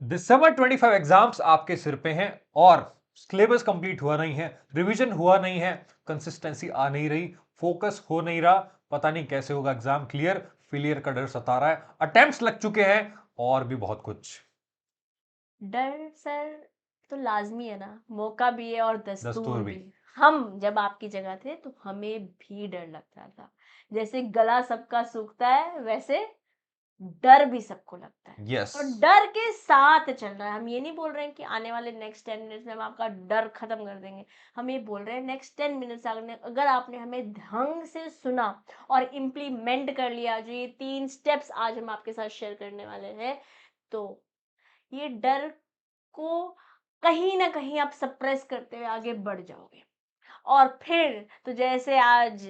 दिसंबर 25 exams आपके सिर पे हैं और सिलेबस कंप्लीट हुआ नहीं है, रिवीजन हुआ नहीं है, कंसिस्टेंसी आ नहीं रही, फोकस हो नहीं रहा, पता नहीं कैसे होगा एग्जाम क्लियर, फेलियर का डर सता रहा है, अटेम्प्ट्स लग चुके हैं और भी बहुत कुछ। डर सर तो लाजमी है ना, मौका भी है और दस्तूर दस्तूर भी। भी। हम जब आपकी जगह थे तो हमें भी डर लगता था। जैसे गला सबका सूखता है वैसे डर भी सबको लगता है। यस। और डर के साथ चल रहा है। हम ये नहीं बोल रहे हैं कि आने वाले नेक्स्ट 10 मिनट्स में हम आपका डर खत्म कर देंगे। हम ये बोल रहे हैं नेक्स्ट 10 मिनट्स अगर आपने हमें ढंग से सुना और इम्प्लीमेंट कर लिया, जो ये 3 स्टेप्स आज हम आपके साथ शेयर करने वाले हैं, तो ये डर को कहीं ना कहीं आप सप्रेस करते हुए आगे बढ़ जाओगे। और फिर तो जैसे आज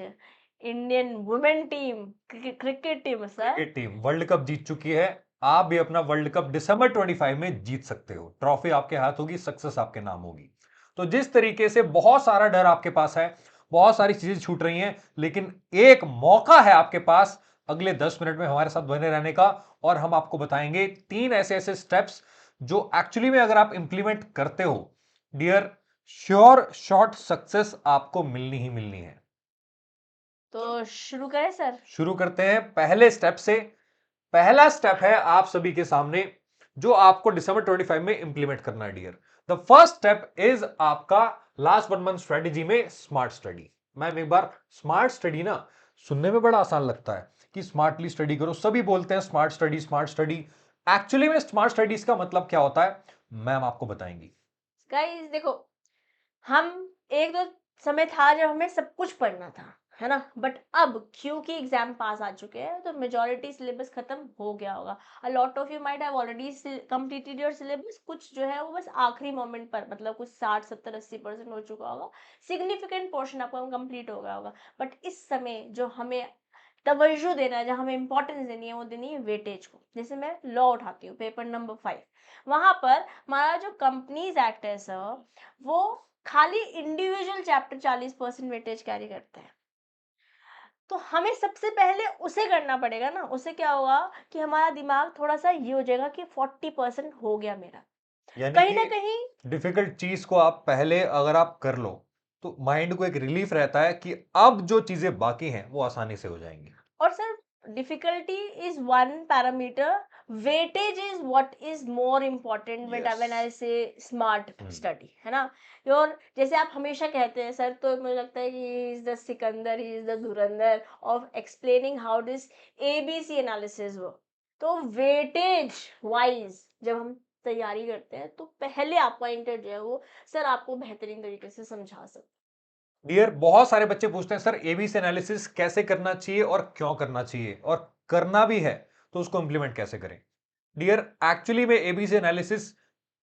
Indian women team, cricket team sir. Cricket team world cup जीत चुकी है। आप भी अपना वर्ल्ड कप दिसंबर 25 में जीत सकते हो। ट्रॉफी आपके हाथ होगी, सक्सेस आपके नाम होगी। तो जिस तरीके से बहुत सारा डर आपके पास है, बहुत सारी चीजें छूट रही हैं, लेकिन एक मौका है आपके पास अगले 10 मिनट में हमारे साथ बने रहने का। और हम आपको बताएंगे 3 ऐसे ऐसे स्टेप्स जो एक्चुअली में अगर आप इंप्लीमेंट करते हो, डियर, श्योर शॉर्ट सक्सेस आपको मिलनी ही मिलनी है। तो शुरू करें सर। शुरू करते हैं पहले स्टेप से। पहला स्टेप है आप सभी के सामने, जो आपको दिसंबर 25 में इंप्लीमेंट करना है dear. The first step is आपका लास्ट 1 मंथ स्ट्रेटेजी में स्मार्ट स्टडी। मैम एक बार, स्मार्ट स्टडी ना सुनने में बड़ा आसान लगता है कि स्मार्टली स्टडी करो, सभी बोलते हैं smart study smart study. Actually में स्मार्ट स्टडीज का मतलब क्या होता है, मैम आपको बताएंगी। गाइस देखो, हम एक दो समय था जब हमें सब कुछ पढ़ना था, है ना। बट अब क्योंकि एग्जाम पास आ चुके हैं तो मेजोरिटी सिलेबस खत्म हो गया होगा। A lot of you might have already completed your syllabus. कुछ जो है वो बस आखिरी मोमेंट पर, मतलब कुछ 60 70 80% हो चुका होगा। सिग्निफिकेंट पोर्शन आपका कंप्लीट हो गया होगा। बट इस समय जो हमें तवज्जो देना है, जहाँ हमें इंपॉर्टेंस देनी है, वो देनी है वेटेज को। जैसे मैं लॉ उठाती हूँ, पेपर नंबर 5। वहां पर हमारा जो कंपनीज एक्ट है सर, वो खाली इंडिविजुअल चैप्टर 40% वेटेज कैरी करते हैं। तो हमें सबसे पहले उसे करना पड़ेगा ना। उसे क्या होगा कि हमारा दिमाग थोड़ा सा ये हो जाएगा कि 40% हो गया मेरा। यानी कहीं कि ना कहीं डिफिकल्ट चीज को आप पहले अगर आप कर लो तो माइंड को एक रिलीफ रहता है कि अब जो चीजें बाकी हैं वो आसानी से हो जाएंगी। और sir, difficulty is one parameter, weightage is what is more important yes. When I से स्मार्ट स्टडी, है ना। और जैसे आप हमेशा कहते हैं सर, तो मुझे लगता है कि he is the Sikandar, he is the dhurandhar of explaining how this ABC analysis work. तो वेटेज वाइज जब हम तैयारी करते हैं तो पहले आप पॉइंटर जो है वो सर आपको बेहतरीन तरीके से समझा सकते डियर, बहुत सारे बच्चे पूछते हैं सर एबीसी एनालिसिस कैसे करना चाहिए और क्यों करना चाहिए, और करना भी है तो उसको इंप्लीमेंट कैसे करें। डियर, एक्चुअली में एबीसी एनालिसिस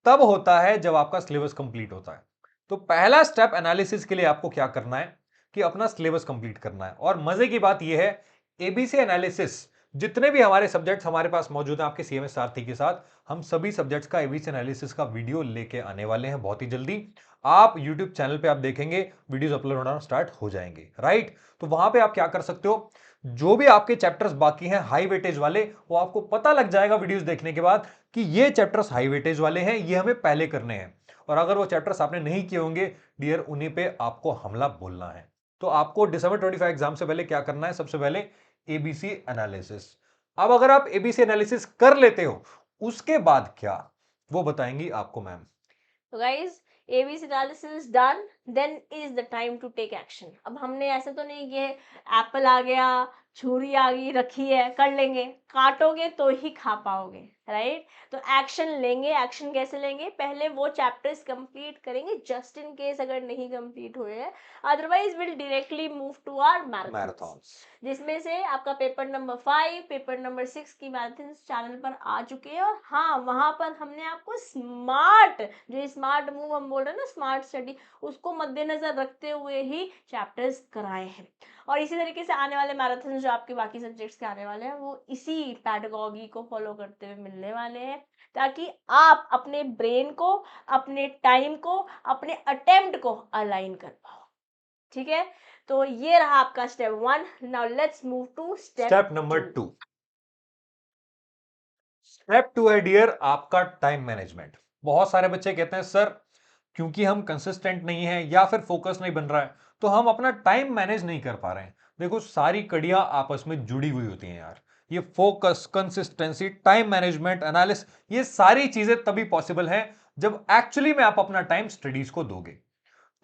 तब होता है जब आपका सिलेबस कंप्लीट होता है। तो पहला स्टेप एनालिसिस के लिए आपको क्या करना है कि अपना सिलेबस कंप्लीट करना है। और मजे की बात यह है, एबीसी एनालिसिस जितने भी हमारे सब्जेक्ट्स हमारे पास मौजूद हैं आपके सीएमएस सारथी के साथ, हम सभी सब्जेक्ट्स का एबीसी एनालिसिस का वीडियो लेके आने वाले हैं बहुत ही जल्दी। आप यूट्यूब चैनल पे आप देखेंगे वीडियोस अपलोड होना स्टार्ट हो जाएंगे, राइट। तो वहां पे आप क्या कर सकते हो, जो भी आपके चैप्टर्स बाकी हैं हाई वेटेज वाले, वो आपको पता लग जाएगा वीडियोस देखने के बाद कि ये चैप्टर्स हाई वेटेज वाले हैं, ये हमें पहले करने हैं। और अगर वो चैप्टर्स आपने नहीं किए होंगे डियर, उन्हीं पे आपको हमला बोलना है। तो आपको दिसंबर 25 एग्जाम से पहले क्या करना है, सबसे पहले एबीसी एनालिसिस। अब अगर आप एबीसी एनालिसिस कर लेते हो, उसके बाद क्या, वो बताएंगी आपको मैम। तो guys, ABC analysis done, then is the time to take action. अब हमने ऐसे तो नहीं कि एप्पल आ गया, छुरी आ गई, रखी है, कर लेंगे। काटोगे तो ही खा पाओगे, राइट। तो एक्शन लेंगे। एक्शन कैसे लेंगे? पहले वो चैप्टर्स कंप्लीट करेंगे, जस्ट इन केस अगर नहीं कंप्लीट हुए हैं। Otherwise will directly move to our marathons, marathons. जिसमें से आपका पेपर नंबर 5, पेपर नंबर 6 की मैराथन चैनल पर आ चुके हैं। और हाँ, वहां पर हमने आपको स्मार्ट, जो स्मार्ट मूव हम बोल रहे हैं ना, स्मार्ट स्टडी, उसको मद्देनजर रखते हुए ही चैप्टर्स कराए हैं। और इसी तरीके से आने वाले मैराथन जो आपके बाकी सब्जेक्ट्स के आने वाले हैं, वो इसी पैडागॉजी को फॉलो करते हुए मिलने वाले हैं, ताकि आप अपने ब्रेन को, अपने टाइम को, अपने अटेम्प्ट को अलाइन कर पाओ। ठीक है, तो ये रहा आपका step 1। Now let's move to step step number 2। 2। Step 2 है डियर आपका टाइम मैनेजमेंट। बहुत सारे बच्चे कहते हैं सर क्योंकि हम कंसिस्टेंट नहीं है या फिर फोकस नहीं बन रहा है तो हम अपना टाइम मैनेज नहीं कर पा रहे हैं। देखो सारी कड़ियां आपस में जुड़ी हुई होती हैं यार। ये focus, consistency, time management, analysis, ये सारी चीजें तभी पॉसिबल है जब एक्चुअली में आप अपना टाइम स्टडीज को दोगे।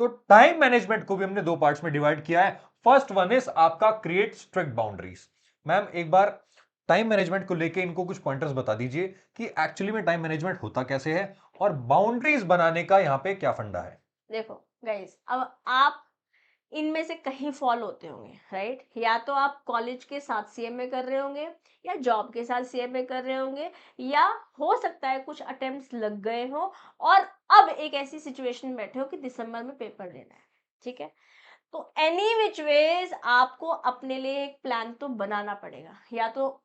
तो टाइम मैनेजमेंट को भी हमने दो पार्ट्स में डिवाइड किया है। फर्स्ट वन इज आपका क्रिएट स्ट्रिक्ट बाउंड्रीज। मैम एक बार टाइम मैनेजमेंट को लेके इनको कुछ पॉइंटर्स बता दीजिए कि एक्चुअली में टाइम मैनेजमेंट होता कैसे है और बाउंड्रीज बनाने का यहां पे क्या फंडा है। देखो गाइस, अब आप इनमें से कहीं फॉल होते होंगे, राइट? या तो आप कॉलेज के साथ सीएमए कर रहे होंगे, या जॉब के साथ सीएमए कर रहे होंगे, या हो सकता है कुछ अटेम्प्ट्स लग गए हो और अब एक ऐसी सिचुएशन में बैठे हो कि दिसंबर में पेपर देना है, ठीक है? तो एनी विच वेज आपको अपने लिए एक प्लान तो बनाना पड़ेगा, या तो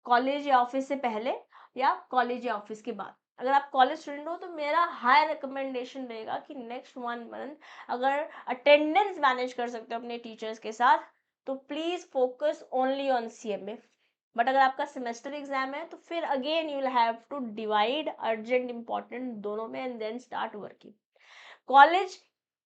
कॉलेज या ऑफिस से पहले, या कॉलेज या ऑफिस के बाद। अगर आप कॉलेज स्टूडेंट हो तो मेरा हाई रिकमेंडेशन रहेगा कि नेक्स्ट 1 मंथ अगर अटेंडेंस मैनेज कर सकते हो अपने टीचर्स के साथ तो please focus only on CMA. But अगर आपका सेमेस्टर एग्जाम है तो फिर again you will have to divide urgent important दोनों में and then start working. College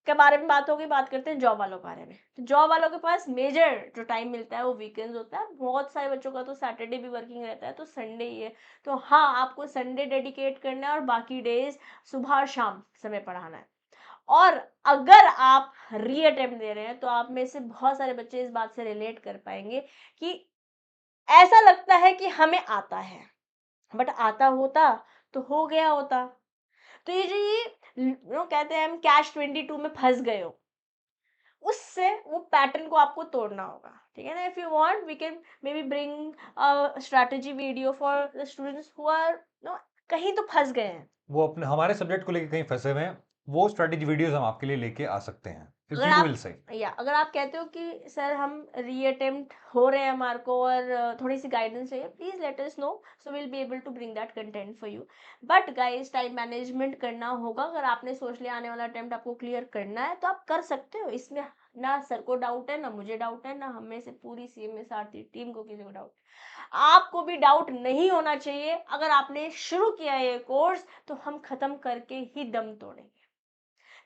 के बारे में बात होगी, बात करते हैं जॉब वालों के बारे में। तो जॉब वालों के पास मेजर जो टाइम मिलता है वो वीकेंड्स होता है। बहुत सारे बच्चों का तो सैटरडे भी वर्किंग रहता है, तो संडे ही है। तो हाँ, आपको संडे डेडिकेट करना है और बाकी डेज सुबह और शाम समय पढ़ाना है। और अगर आप री अटेम्प्ट दे रहे हैं तो आप में से बहुत सारे बच्चे इस बात से रिलेट कर पाएंगे कि ऐसा लगता है कि हमें आता है, बट आता होता तो हो गया होता। तो ये जो कहते हैं हम कैश 22 में फंस गए हो, उससे वो पैटर्न को आपको तोड़ना होगा, ठीक है ना? If you want we can maybe bring a strategy video for the students who are no कहीं तो फंस गए हैं। वो अपने हमारे सब्जेक्ट को लेके कहीं फंसे हुए हैं, वो स्ट्रेटेजी वीडियोस हम आपके लिए लेके आ सकते हैं इफ अगर यू आप विल से। अगर आप कहते हो कि सर हम री अटेम्प्ट हो रहे हैं हमारे को और थोड़ी सी गाइडेंस चाहिए, please let us know, so will be able to bring that content for you. But guys, time management करना होगा। अगर आपने सोच लिया आने वाला अटेम्प्ट आपको क्लियर करना है तो आप कर सकते हो। इसमें ना सर को डाउट है, ना मुझे डाउट है, ना हमें से पूरी सीएमए सारथी टीम को किसी को डाउट। आपको भी डाउट नहीं होना चाहिए। अगर आपने शुरू किया ये कोर्स तो हम खत्म करके ही दम तोड़ेंगे।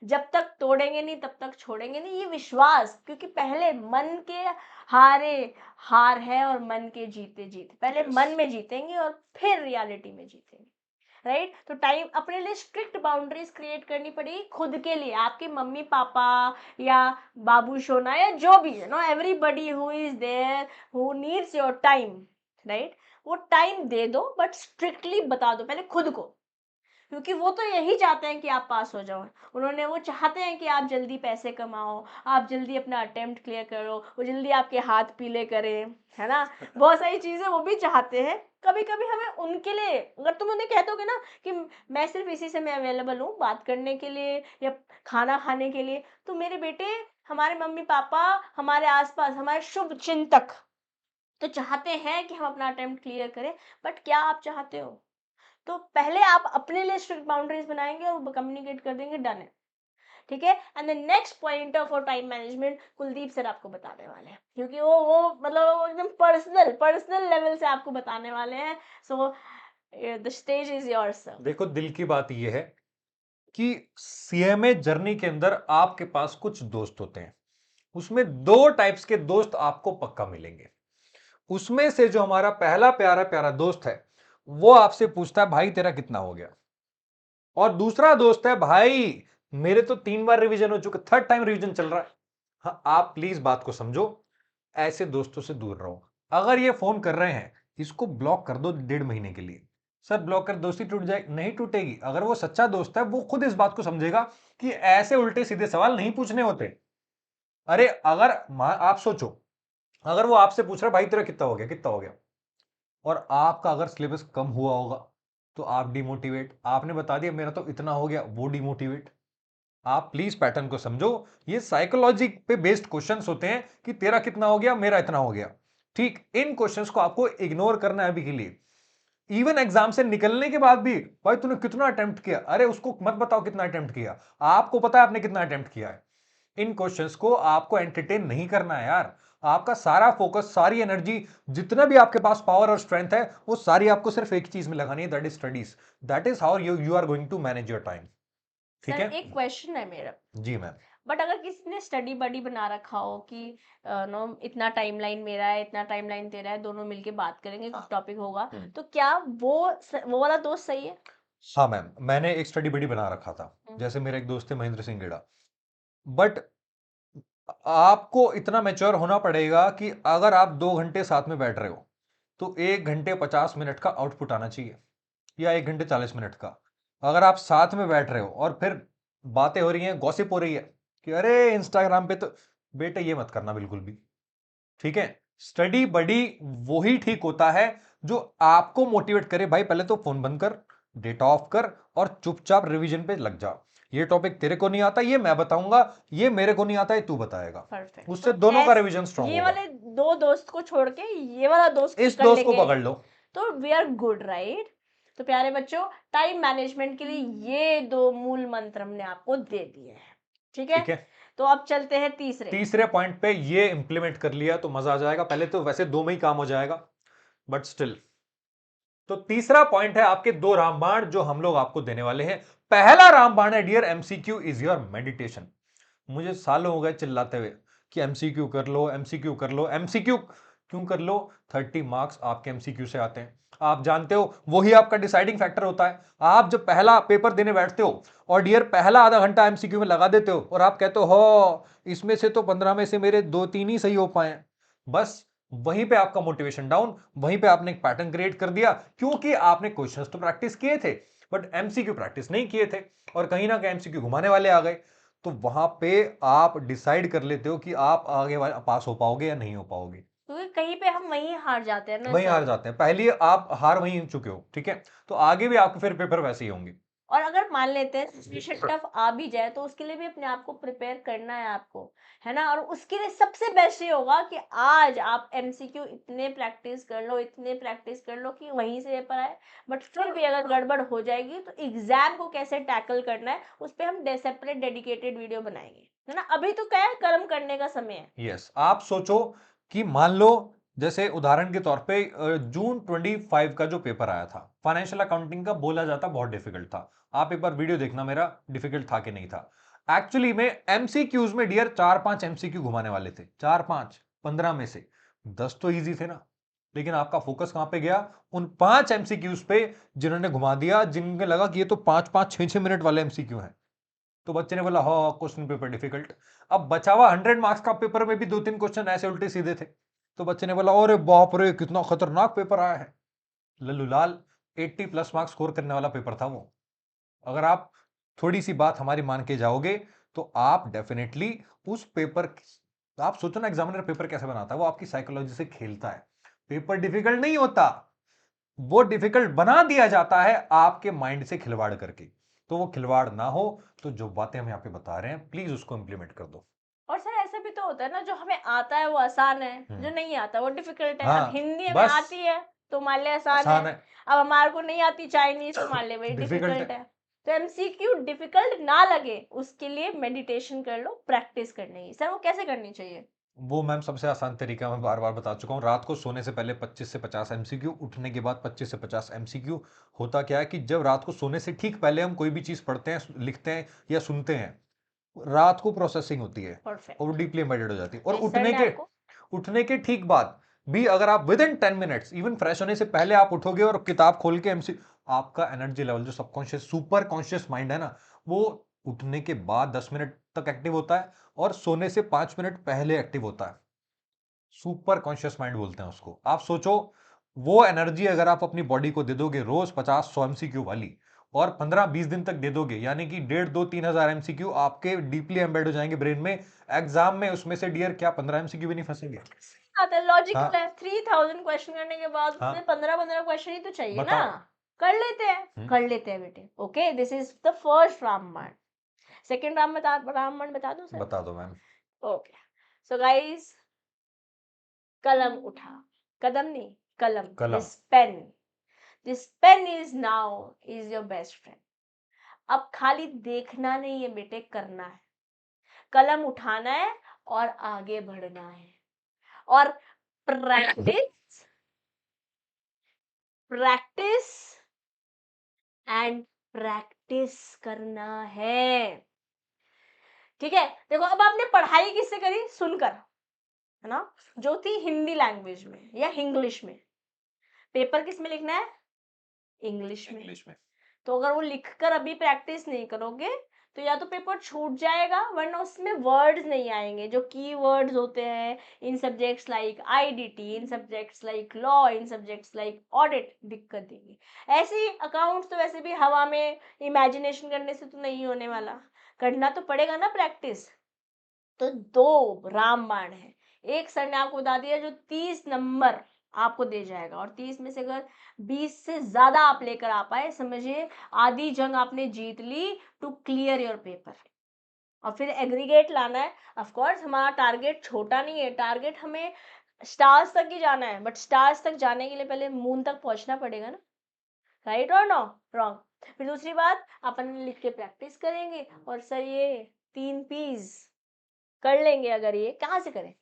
जब तक तोड़ेंगे नहीं तब तक छोड़ेंगे नहीं, ये विश्वास। क्योंकि पहले मन के हारे हार है और मन के जीते जीत। पहले मन में जीतेंगे और फिर रियलिटी में जीतेंगे, राइट? तो टाइम अपने लिए स्ट्रिक्ट बाउंड्रीज क्रिएट करनी पड़ेगी खुद के लिए। आपके मम्मी पापा या बाबू सोना या जो भी है, no, everybody who is there who needs your time, right? वो टाइम दे दो, बट स्ट्रिक्टली बता दो पहले खुद को। क्योंकि वो तो यही चाहते हैं कि आप पास हो जाओ। उन्होंने वो चाहते हैं कि आप जल्दी पैसे कमाओ, आप जल्दी अपना अटेम्प्ट क्लियर करो, वो जल्दी आपके हाथ पीले करें, है ना? बहुत सारी चीजें वो भी चाहते हैं। कभी कभी हमें उनके लिए, अगर तुम उन्हें कह दोगे ना कि मैं सिर्फ इसी समय अवेलेबल हूँ बात करने के लिए या खाना खाने के लिए, तो मेरे बेटे, हमारे मम्मी पापा, हमारे आसपास हमारे शुभ चिंतक तो चाहते हैं कि हम अपना अटेम्प्ट क्लियर करें। बट क्या आप चाहते हो? तो पहले आप अपने लिए स्ट्रिक्ट बाउंड्रीज बनाएंगे और कम्युनिकेट कर देंगे, डन है, ठीक है? And the next point for time management Kuldeep sir आपको बताने वाले हैं, क्योंकि वो मतलब वो एकदम पर्सनल लेवल से आपको बताने वाले हैं। So the stage is yours sir. देखो दिल की बात यह है कि सीएमए जर्नी के अंदर आपके पास कुछ दोस्त होते हैं। उसमें दो टाइप्स के दोस्त आपको पक्का मिलेंगे। उसमें से जो हमारा पहला प्यारा प्यारा दोस्त है वो आपसे पूछता है भाई तेरा कितना हो गया, और दूसरा दोस्त है भाई मेरे तो 3 बार रिवीजन हो चुका, थर्ड टाइम रिवीजन चल रहा है। हाँ, आप प्लीज बात को समझो, ऐसे दोस्तों से दूर रहो। अगर ये फोन कर रहे हैं इसको ब्लॉक कर दो 1.5 महीने के लिए। सर ब्लॉक कर दोस्ती टूट जाए, नहीं टूटेगी। अगर वो सच्चा दोस्त है वो खुद इस बात को समझेगा कि ऐसे उल्टे सीधे सवाल नहीं पूछने होते। अरे अगर आप सोचो, अगर वो आपसे पूछ रहा है भाई तेरा कितना हो गया, कितना हो गया, और आपका अगर सिलेबस कम हुआ होगा तो आप डिमोटिवेट, आपने बता दिया मेरा तो इतना हो गया, वो डिमोटिवेट। आप प्लीज पैटर्न को समझो। ये साइकोलॉजी पे बेस्ड क्वेश्चंस होते हैं कि तेरा कितना हो गया, मेरा इतना हो गया। ठीक, इन क्वेश्चंस को आपको इग्नोर करना है अभी के लिए। इवन एग्जाम से निकलने के बाद भी भाई तूने कितना अटेम्प्ट किया, अरे उसको मत बताओ कितना अटेम्प्ट किया, आपको पता है आपने कितना अटेम्प्ट किया है। इन क्वेश्चंस को आपको एंटरटेन नहीं करना है यार। आपका सारा फोकस, सारी एनर्जी, जितना भी आपके पास पावर और स्ट्रेंथ है, वो सारी आपको सिर्फ एक चीज में लगानी है, that is studies. That is how you are going to manage your time. ठीक सर है एक क्वेश्चन है मेरा, जी मैम। बट अगर किसी ने स्टडी बडी बना रखा हो कि नो इतना टाइमलाइन मेरा है, इतना टाइमलाइन तेरा है, दोनों मिलके बात करेंगे, कुछ टॉपिक होगा, तो क्या वो वाला दोस्त सही है? हाँ मैम, मैंने एक स्टडी बडी बना रखा था। जैसे मेरे एक दोस्त थे महेंद्र सिंह गेड़ा। बट आपको इतना मैच्योर होना पड़ेगा कि अगर आप 2 घंटे साथ में बैठ रहे हो तो 1 घंटे 50 मिनट का आउटपुट आना चाहिए, या 1 घंटे 40 मिनट का। अगर आप साथ में बैठ रहे हो और फिर बातें हो रही हैं, गॉसिप हो रही है कि अरे इंस्टाग्राम पे तो, बेटे ये मत करना बिल्कुल भी। ठीक है, स्टडी बडी वही ठीक होता है जो आपको मोटिवेट करे, भाई पहले तो फोन बंद कर, डेटा ऑफ कर और चुपचाप रिवीजन पे लग जा। ये टॉपिक तेरे को नहीं आता, ये मैं बताऊंगा, ये मेरे को नहीं आता, ये तू बताएगा। परफेक्ट। उससे तो दोनों का रिवीजन स्ट्रांग ये होगा। वाले दो दोस्त को छोड़ के ये वाला दोस्त इस कर दोस्त को लेंगे पकड़ लो। तो वी आर गुड, राइट? तो प्यारे बच्चों, टाइम मैनेजमेंट के लिए ये दो मूल मंत्र हमने आपको दे दिए हैं, ठीक ठीक है? है, तो अब चलते हैं तीसरे पॉइंट पे, ये इंप्लीमेंट कर लिया तो मजा आ जाएगा। पहले तो वैसे 2 में ही काम हो जाएगा, बट स्टिल। तो तीसरा पॉइंट है आपके 2 रामबाण जो हम लोग आपको देने वाले हैं। पहला रामबाण है, dear MCQ is your meditation. मुझे सालों हो गए चिल्लाते हुए कि एमसीक्यू कर लो, एमसीक्यू कर लो, एमसीक्यू क्यों कर लो? 30 मार्क्स आपके एमसीक्यू से आते हैं। आप जानते हो वही आपका डिसाइडिंग फैक्टर होता है। आप जब पहला पेपर देने बैठते हो और डियर पहला आधा घंटा एमसीक्यू में लगा देते हो और आप कहते हो इसमें से तो 15 में से मेरे 2-3 ही सही हो पाए हैं, बस वहीं पे आपका मोटिवेशन डाउन। वहीं पे आपने एक पैटर्न क्रिएट कर दिया, क्योंकि आपने क्वेश्चंस तो प्रैक्टिस किए थे बट एमसीक्यू प्रैक्टिस नहीं किए थे, और कहीं ना कहीं एमसीक्यू घुमाने वाले आ गए। तो वहां पे आप डिसाइड कर लेते हो कि आप आगे पास हो पाओगे या नहीं हो पाओगे। क्योंकि कहीं पे हम वहीं हार जाते हैं ना वहीं हार सर। जाते हैं, पहले आप हार वहीं चुके हो। ठीक है, तो आगे भी आपके फिर पेपर वैसे ही होंगे। और अगर मान लेते हैं सिचुएशन टफ आ भी जाए तो उसके लिए भी अपने आप को प्रिपेयर करना है आपको, है ना? और उसके लिए सबसे बेस्ट ये होगा कि आज आप एमसीक्यू इतने प्रैक्टिस कर लो, इतने प्रैक्टिस कर लो कि वहीं से पेपर आए। बट फिर भी अगर गड़बड़ हो जाएगी तो एग्जाम को कैसे टैकल करना है उस पर हम सेपरेट डेडिकेटेड वीडियो बनाएंगे, है ना? अभी तो क्या है, कर्म करने का समय है। यस, आप सोचो कि मान लो, जैसे उदाहरण के तौर पे जून 25 का जो पेपर आया था फाइनेंशियल अकाउंटिंग का, बोला जाता बहुत डिफिकल्ट था। आप एक बार वीडियो देखना मेरा, डिफिकल्ट था कि नहीं था। एक्चुअली में एमसीक्यूज में डियर 4-5 एमसीक्यू घुमाने वाले थे, 4-5, 15 में से 10 तो इजी थे ना। लेकिन आपका फोकस कहां पे गया? उन 5 एमसीक्यूज पे जिन्होंने घुमा दिया, जिनके लगा कि ये तो 5-5, 6-6 मिनट वाले एमसीक्यू हैं। तो बच्चे ने बोला हाँ क्वेश्चन पेपर डिफिकल्ट। अब बचा हुआ 100 मार्क्स का पेपर में भी 2-3 क्वेश्चन ऐसे उल्टे सीधे थे। तो बच्चे ने बोला अरे बाप रे कितना खतरनाक पेपर आया है। लल्लू लाल, 80 प्लस मार्क्स स्कोर करने वाला पेपर था वो। अगर आप थोड़ी सी बात हमारी मान के जाओगे तो आप डेफिनेटली उस पेपर, आप सोचो ना एग्जामिनर पेपर कैसे बनाता है, वो आपकी साइकोलॉजी से खेलता है। पेपर डिफिकल्ट नहीं होता, वो डिफिकल्ट बना दिया जाता है आपके माइंड से खिलवाड़ करके। तो वो खिलवाड़ ना हो, तो जो बातें हम यहाँ पे बता रहे हैं प्लीज उसको इंप्लीमेंट कर दो। और सर ऐसा भी तो होता है ना, जो हमें आता है वो आसान है, जो नहीं आता वो डिफिकल्ट है। अब हाँ, हिंदी हमें बस आती है तो मान ले आसान है। आसान है, अब हमारे को नहीं आती चाइनीज तो मान ले वही डिफिकल्ट डिफिकल्ट है। है। तो एमसीक्यू डिफिकल्ट ना लगे उसके लिए मेडिटेशन कर लो, प्रैक्टिस करनी है। सर वो कैसे करनी चाहिए? वो मैम सबसे आसान तरीका मैं बार बार बता चुका हूँ। रात को सोने से पहले 25 से 50 एमसीक्यू, उठने के बाद 25 से 50 एमसीक्यू। होता क्या है कि जब रात को सोने से ठीक पहले हम कोई भी चीज पढ़ते हैं, लिखते हैं या सुनते हैं, रात को प्रोसेसिंग होती है और परफेक्ट। वो डीपली एम्बेडेड हो जाती है। और तो सर ने आपको उठने के ठीक बाद भी अगर आप with in 10 minutes, even fresh होने से पहले आप उठोगे और किताब खोल के एमसी, आपका एनर्जी लेवल जो सबकॉन्शियस सुपर कॉन्शियस माइंड है ना, वो उठने के बाद 10 मिनट तक एक्टिव होता है और सोने से 5 मिनट पहले एक्टिव होता है। सुपर कॉन्शियस माइंड बोलते हैं उसको। आप सोचो, वो एनर्जी अगर आप अपनी बॉडी को दे दोगे रोज 50-100 एमसीक्यू वाली, और 15-20 दिन तक दे दोगे, यानी कि 1,500-2,000-3,000 एमसीक्यू आपके डीपली एम्बेड हो जाएंगे ब्रेन में। एग्जाम में उसमें से डियर क्या 15 एमसीक्यू भी नहीं फंसेंगे? आता है, लॉजिकल हाँ, है। 3000 क्वेश्चन करने के बाद हाँ, उसमें 15-15 क्वेश्चन ही तो चाहिए ना। बताओ। कर लेते हैं, कर लेते हैं बेटे। Okay, this is the first रामबाण। सेकंड रामबाण बता दूं सर? बता दो मैम। ओके, सो गाइस, कलम उठा, कदम नहीं, कलम। कलम। This pen is now is your best friend. अब खाली देखना नहीं है बेटे, करना है। कलम उठाना है और आगे बढ़ना है। और प्रैक्टिस प्रैक्टिस एंड प्रैक्टिस करना है। ठीक है, देखो अब आपने पढ़ाई किससे करी? सुनकर, है ना, जो थी हिंदी लैंग्वेज में या इंग्लिश में। पेपर किस में लिखना है? इंग्लिश में। तो अगर वो लिखकर अभी प्रैक्टिस नहीं करोगे तो या तो पेपर छूट जाएगा, वरना उसमें वर्ड्स नहीं आएंगे जो की वर्ड्स होते हैं इन सब्जेक्ट्स लाइक आईडीटी, इन सब्जेक्ट्स लाइक लॉ, इन सब्जेक्ट्स लाइक ऑडिट, दिक्कत देंगे। ऐसे अकाउंट्स तो वैसे भी हवा में इमेजिनेशन करने से तो नहीं होने वाला, करना तो पड़ेगा ना प्रैक्टिस। तो 2 रामबाण है। एक सर ने आपको बता दिया जो 30 नंबर आपको दे जाएगा, और 30 में से अगर 20 से ज्यादा आप लेकर आ पाए, समझिए आधी जंग आपने जीत ली टू क्लियर योर पेपर। और फिर एग्रीगेट लाना है। ऑफ कोर्स हमारा टारगेट छोटा नहीं है, टारगेट हमें स्टार्स तक ही जाना है, बट स्टार्स तक जाने के लिए पहले मून तक पहुंचना पड़ेगा ना, राइट और नो रॉन्ग। फिर दूसरी बात, अपन लिख के प्रैक्टिस करेंगे, और सर ये 3 पीस कर लेंगे, अगर ये कहाँ से करें?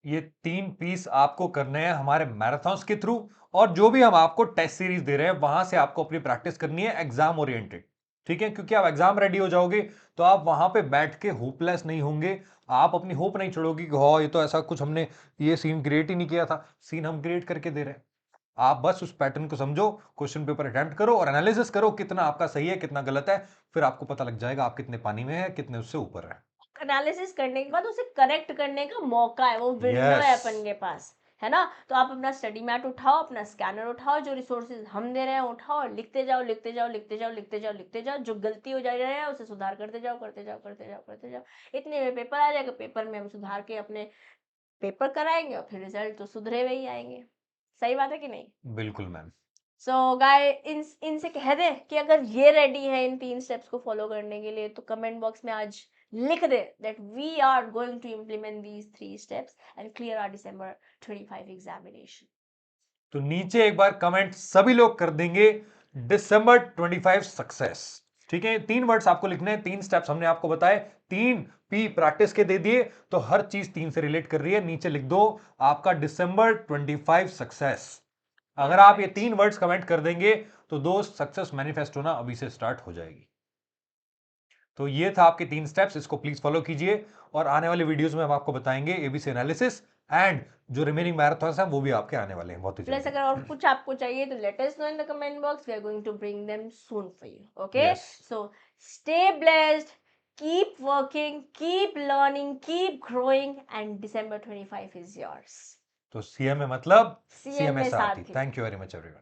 ये 3 पीस आपको करने हैं हमारे मैराथन्स के थ्रू, और जो भी हम आपको टेस्ट सीरीज दे रहे हैं वहां से आपको अपनी प्रैक्टिस करनी है एग्जाम ओरिएंटेड। ठीक है, क्योंकि आप एग्जाम रेडी हो जाओगे तो आप वहां पे बैठ के होपलेस नहीं होंगे। आप अपनी होप नहीं छोड़ोगे कि हाँ ये तो ऐसा कुछ हमने ये सीन क्रिएट ही नहीं किया था। सीन हम क्रिएट करके दे रहे हैं। आप बस उस पैटर्न को समझो, क्वेश्चन पेपर अटेम्प्ट करो और एनालिसिस करो कितना आपका सही है कितना गलत है। फिर आपको पता लग जाएगा आप कितने पानी में है, कितने उससे ऊपर है। एनालिसिस करने के बाद उसे करेक्ट करने का मौका है, वो विंडो यस, है अपन के पास, है ना। तो आप अपना स्टडी मैट उठाओ, अपना स्कैनर उठाओ, जो रिसोर्सेज हम दे रहे हैं उठाओ, और लिखते जाओ लिखते जाओ लिखते जाओ लिखते जाओ लिखते जाओ, जो गलती हो जा रही है उसे सुधार करते जाओ करते जाओ करते जाओ करते जाओ। इतने में पेपर आ जाएगा, पेपर में हम सुधार के अपने पेपर कराएंगे, और फिर रिजल्ट तो सुधरे हुए ही आएंगे। सही बात है कि नहीं? बिल्कुल मैम। सो गाय इनसे कह दे कि अगर ये रेडी है इन 3 स्टेप्स को फॉलो करने के लिए, तो कमेंट बॉक्स में आज लिख दे that we are going to implement these 3 steps and clear our December 25 examination. तो नीचे एक बार कमेंट सभी लोग कर देंगे, December 25 सक्सेस। ठीक है, 3 वर्ड्स आपको लिखने हैं, 3 स्टेप्स हमने आपको बताए, 3 पी प्रैक्टिस के दे दिए, तो हर चीज 3 से रिलेट कर रही है। नीचे लिख दो आपका December 25 सक्सेस। अगर आप ये 3 वर्ड्स कमेंट कर देंगे तो दोस्त सक्सेस मैनिफेस्ट होना अभी से स्टार्ट हो जाएगी। तो ये था आपके 3 स्टेप्स, इसको प्लीज फॉलो कीजिए, और आने वाले वीडियोस में हम आपको बताएंगे एबीसी एनालिसिस एंड जो रिमेनिंग मैराथन्स हैं वो भी आपके आने वाले हैं बहुत ही प्लस जल्दी। अगर और कुछ आपको चाहिए तो let us know in the comment box, we are going to bring them soon for you. Okay, yes, so stay blessed, keep working, keep learning, keep growing, and December 25 is yours. तो CMA मतलब CMA CMA साथी। साथी। Thank you very much everyone.